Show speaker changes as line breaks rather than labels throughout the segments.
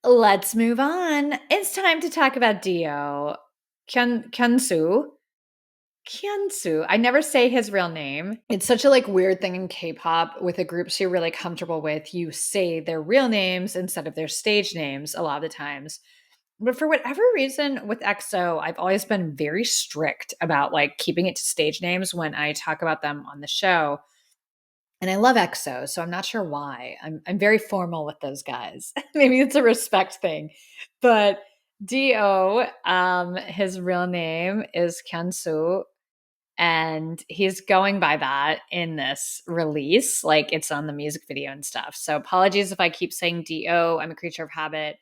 Let's move on. It's time to talk about Dio. Kyunsu. Kyunsu. I never say his real name. It's such a weird thing in K-pop with a groups you're really comfortable with. You say their real names instead of their stage names a lot of the times. But for whatever reason with EXO, I've always been very strict about keeping it to stage names when I talk about them on the show. And I love EXO, so I'm not sure why. I'm very formal with those guys. Maybe it's a respect thing. But Dio, his real name is Kyunsu, and he's going by that in this release. Like it's on the music video and stuff. So apologies if I keep saying Dio. I'm a creature of habit.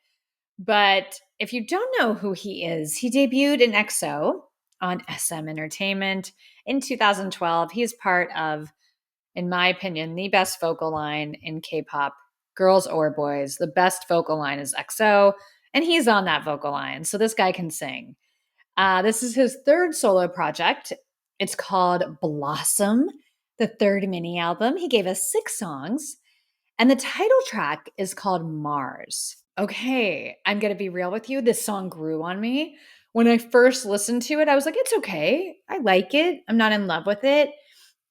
But if you don't know who he is, he debuted in EXO on SM Entertainment in 2012. He's part of, in my opinion, the best vocal line in K-pop, girls or boys. The best vocal line is EXO, and he's on that vocal line. So this guy can sing. This is his third solo project. It's called Blossom, the third mini album. He gave us 6 songs, and the title track is called Mars. Okay, I'm going to be real with you. This song grew on me. When I first listened to it, I was like, it's okay. I like it. I'm not in love with it.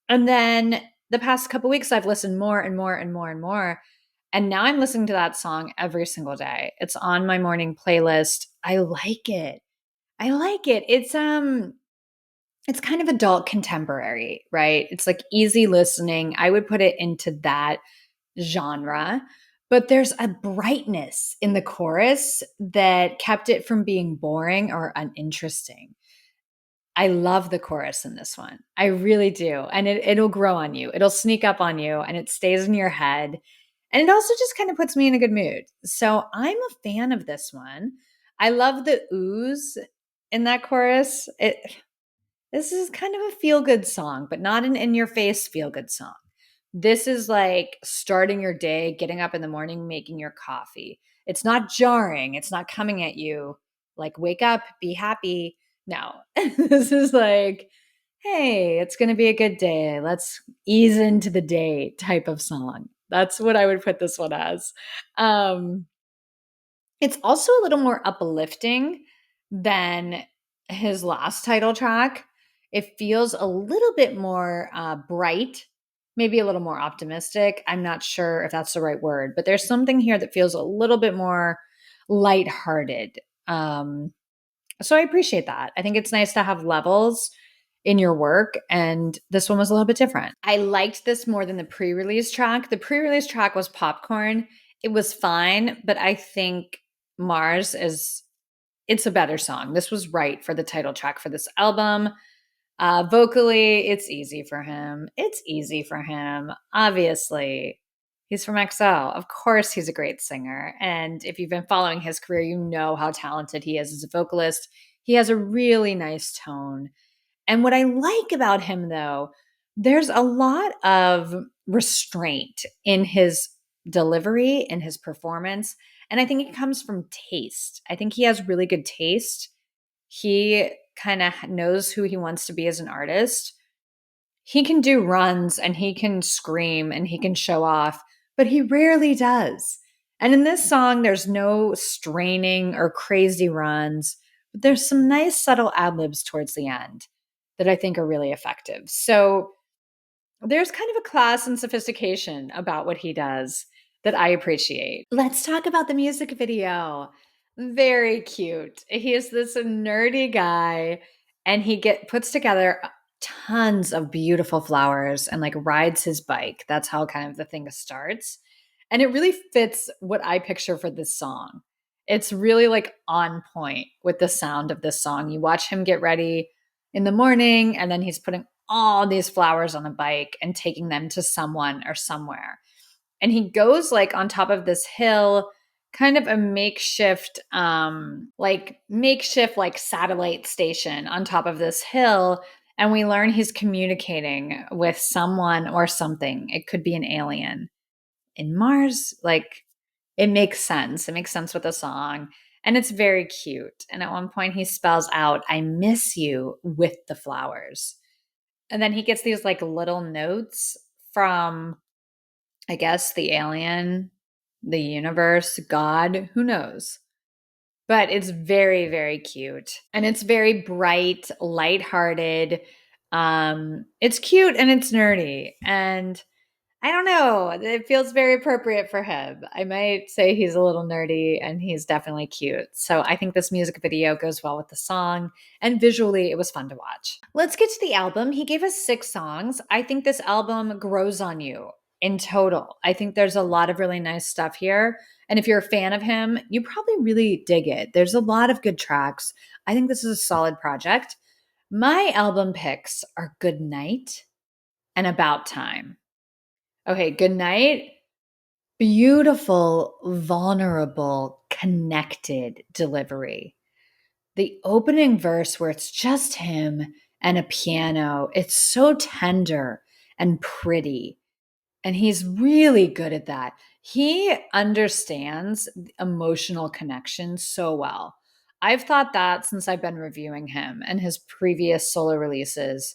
And then the past couple weeks, I've listened more and more and more and more. And now I'm listening to that song every single day. It's on my morning playlist. I like it. I like it. It's kind of adult contemporary, right? It's like easy listening. I would put it into that genre, but there's a brightness in the chorus that kept it from being boring or uninteresting. I love the chorus in this one. I really do. And it'll grow on you. It'll sneak up on you and it stays in your head. And it also just kind of puts me in a good mood. So I'm a fan of this one. I love the ooze in that chorus. This is kind of a feel good song, but not an in your face feel good song. This is like starting your day, getting up in the morning, making your coffee. It's not jarring. It's not coming at you like, wake up, be happy. No, this is like, hey, it's going to be a good day. Let's ease into the day type of song. That's what I would put this one as. Um, it's also a little more uplifting than his last title track. It feels a little bit more bright, maybe a little more optimistic. I'm not sure if that's the right word, but there's something here that feels a little bit more lighthearted. So I appreciate that. I think it's nice to have levels in your work, and this one was a little bit different. I liked this more than the pre-release track. The pre-release track was Popcorn. It was fine, but I think Mars is it's a better song. This was right for the title track for this album. Vocally, it's easy for him. It's easy for him. Obviously, he's from XO. Of course, he's a great singer. And if you've been following his career, you know how talented he is as a vocalist. He has a really nice tone. And what I like about him, though, there's a lot of restraint in his delivery, in his performance. And I think it comes from taste. I think he has really good taste. He kind of knows who he wants to be as an artist. He can do runs and he can scream and he can show off, but he rarely does. And in this song, there's no straining or crazy runs, but there's some nice subtle ad libs towards the end that I think are really effective. So there's kind of a class and sophistication about what he does that I appreciate. Let's talk about the music video. Very cute. He is this nerdy guy and he puts together tons of beautiful flowers and rides his bike. That's how kind of the thing starts. And it really fits what I picture for this song. It's really on point with the sound of this song. You watch him get ready in the morning and then he's putting all these flowers on a bike and taking them to someone or somewhere. And he goes on top of this hill, kind of a makeshift satellite station on top of this hill. And we learn he's communicating with someone or something. It could be an alien. In Mars, it makes sense. It makes sense with the song. And it's very cute. And at one point he spells out, I miss you with the flowers. And then he gets these little notes from, I guess, the alien the universe, God, who knows? But it's very, very cute. And it's very bright, lighthearted. It's cute and it's nerdy. And I don't know, it feels very appropriate for him. I might say he's a little nerdy and he's definitely cute. So I think this music video goes well with the song. And visually, it was fun to watch. Let's get to the album. He gave us 6 songs. I think this album grows on you in total. I think there's a lot of really nice stuff here. And if you're a fan of him, you probably really dig it. There's a lot of good tracks. I think this is a solid project. My album picks are Good Night and About Time. Okay, Good Night. Beautiful, vulnerable, connected delivery. The opening verse where it's just him and a piano, it's so tender and pretty. And he's really good at that. He understands emotional connection so well. I've thought that since I've been reviewing him and his previous solo releases.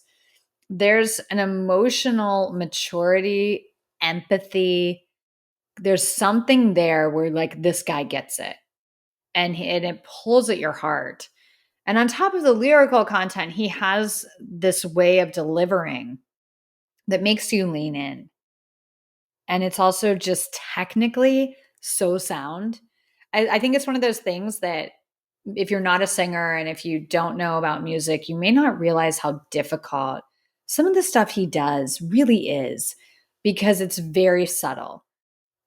There's an emotional maturity, empathy. There's something there where, like, this guy gets it and it pulls at your heart. And on top of the lyrical content, he has this way of delivering that makes you lean in. And it's also just technically so sound. I think it's one of those things that if you're not a singer and if you don't know about music, you may not realize how difficult some of the stuff he does really is because it's very subtle.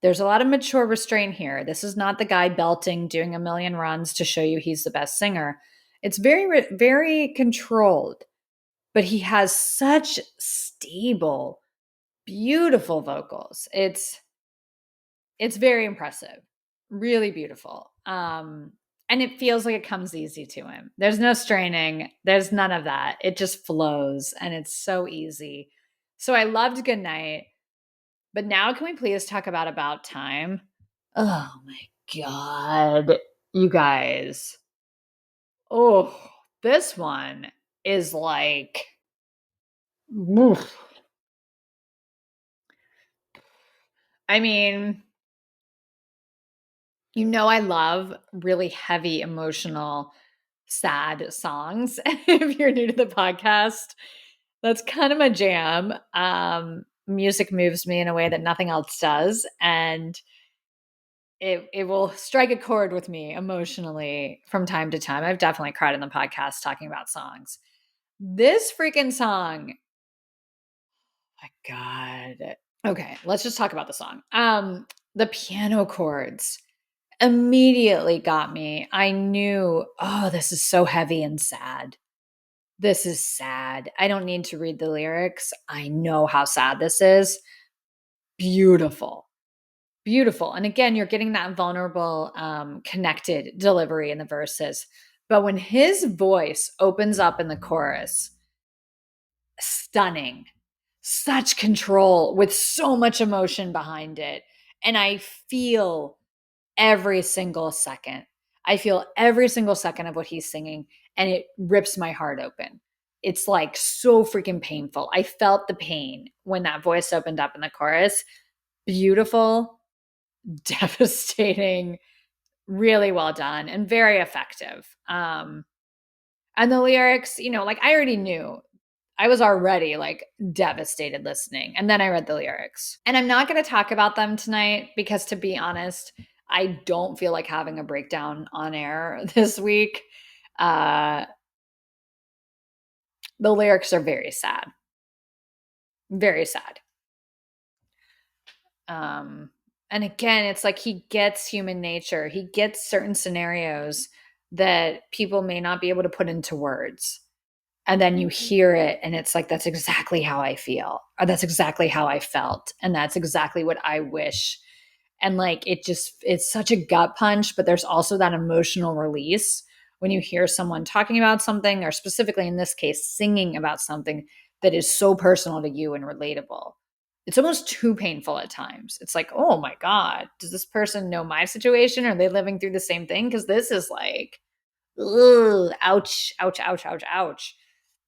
There's a lot of mature restraint here. This is not the guy belting, doing a million runs to show you he's the best singer. It's very, very controlled, but he has such stable, beautiful vocals. It's very impressive, really beautiful. And it feels like it comes easy to him. There's no straining, there's none of that. It just flows and it's so easy. So I loved Good Night. But now can we please talk About Time? Oh my God. You guys. Oh, this one is like, oof. I mean, I love really heavy, emotional, sad songs. If you're new to the podcast, that's kind of my jam. Music moves me in a way that nothing else does. And it will strike a chord with me emotionally from time to time. I've definitely cried in the podcast talking about songs. This freaking song, my God. Okay, let's just talk about the song. The piano chords immediately got me. I knew, oh, this is so heavy and sad. This is sad. I don't need to read the lyrics. I know how sad this is. Beautiful. Beautiful. And again, you're getting that vulnerable, connected delivery in the verses. But when his voice opens up in the chorus, stunning. Such control with so much emotion behind it. And I feel every single second. I feel every single second of what he's singing, and it rips my heart open. It's like so freaking painful. I felt the pain when that voice opened up in the chorus. Beautiful, devastating, really well done, and very effective. And the lyrics, like I already knew. I was already like devastated listening. And then I read the lyrics. And I'm not going to talk about them tonight because, to be honest, I don't feel like having a breakdown on air this week. The lyrics are very sad. Very sad. And again, it's like he gets human nature. He gets certain scenarios that people may not be able to put into words. And then you hear it and it's like, that's exactly how I feel, or that's exactly how I felt. And that's exactly what I wish. And like, it's such a gut punch, but there's also that emotional release when you hear someone talking about something, or specifically in this case, singing about something that is so personal to you and relatable. It's almost too painful at times. It's like, oh my God, does this person know my situation? Are they living through the same thing? Because this is like, ugh, ouch, ouch, ouch, ouch, ouch.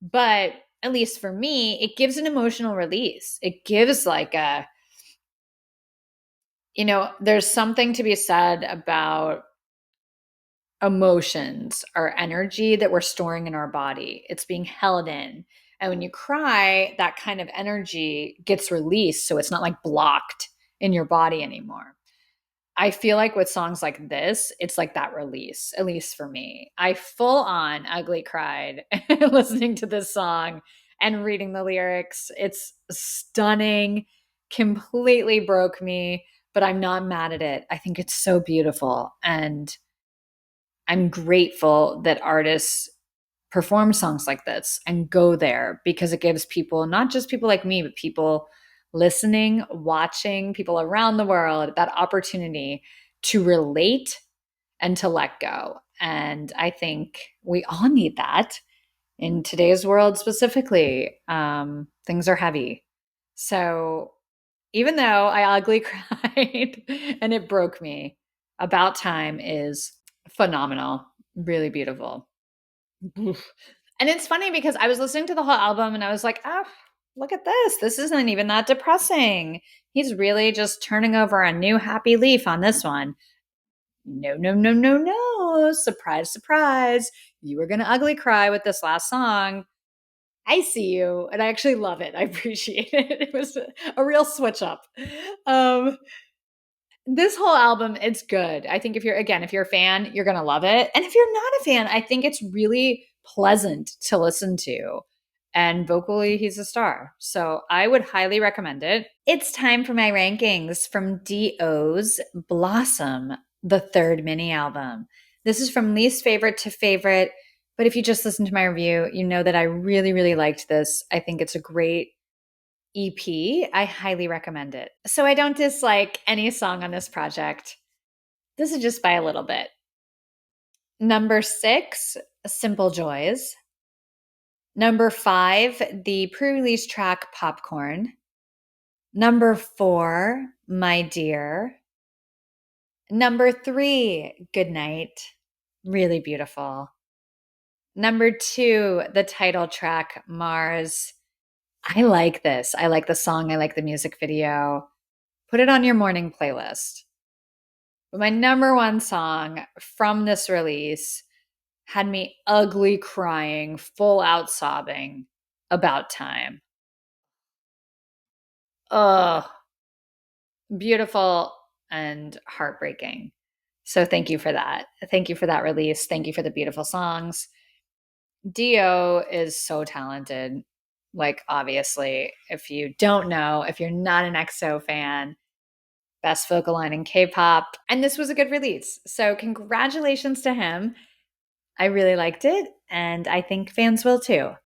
But at least for me, it gives an emotional release. It gives like There's something to be said about emotions or energy that we're storing in our body. It's being held in. And when you cry, that kind of energy gets released. So it's not like blocked in your body anymore. I feel like with songs like this, it's like that release, at least for me. I full on ugly cried listening to this song and reading the lyrics. It's stunning, completely broke me, but I'm not mad at it. I think it's so beautiful. And I'm grateful that artists perform songs like this and go there because it gives people, not just people like me, but people listening, watching, people around the world, that opportunity to relate and to let go. And I think we all need that in today's world specifically. Things are heavy. So even though I ugly cried and it broke me, About Time is phenomenal, really beautiful. Oof. And it's funny because I was listening to the whole album and I was like, oh, look at this. This isn't even that depressing. He's really just turning over a new happy leaf on this one. No, no, no, no, no. Surprise, surprise. You were going to ugly cry with this last song. I see you. And I actually love it. I appreciate it. It was a real switch up. Um, this whole album, it's good. I think if you're a fan, you're going to love it. And if you're not a fan, I think it's really pleasant to listen to. And vocally, he's a star. So I would highly recommend it. It's time for my rankings from D.O.'s Blossom, the third mini album. This is from least favorite to favorite. But if you just listen to my review, you know that I really, really liked this. I think it's a great EP. I highly recommend it. So I don't dislike any song on this project. This is just by a little bit. Number 6, Simple Joys. Number 5, the pre-release track Popcorn. Number 4, My Dear. Number 3, Good Night. Really beautiful. Number 2, the title track Mars. I like this. I like the song. I like the music video. Put it on your morning playlist. But my number one song from this release had me ugly crying, full out sobbing, About Time. Oh, beautiful and heartbreaking. So thank you for that. Thank you for that release. Thank you for the beautiful songs. Dio is so talented. Like, obviously, if you don't know, if you're not an EXO fan, best vocal line in K-pop. And this was a good release. So congratulations to him. I really liked it, and I think fans will too.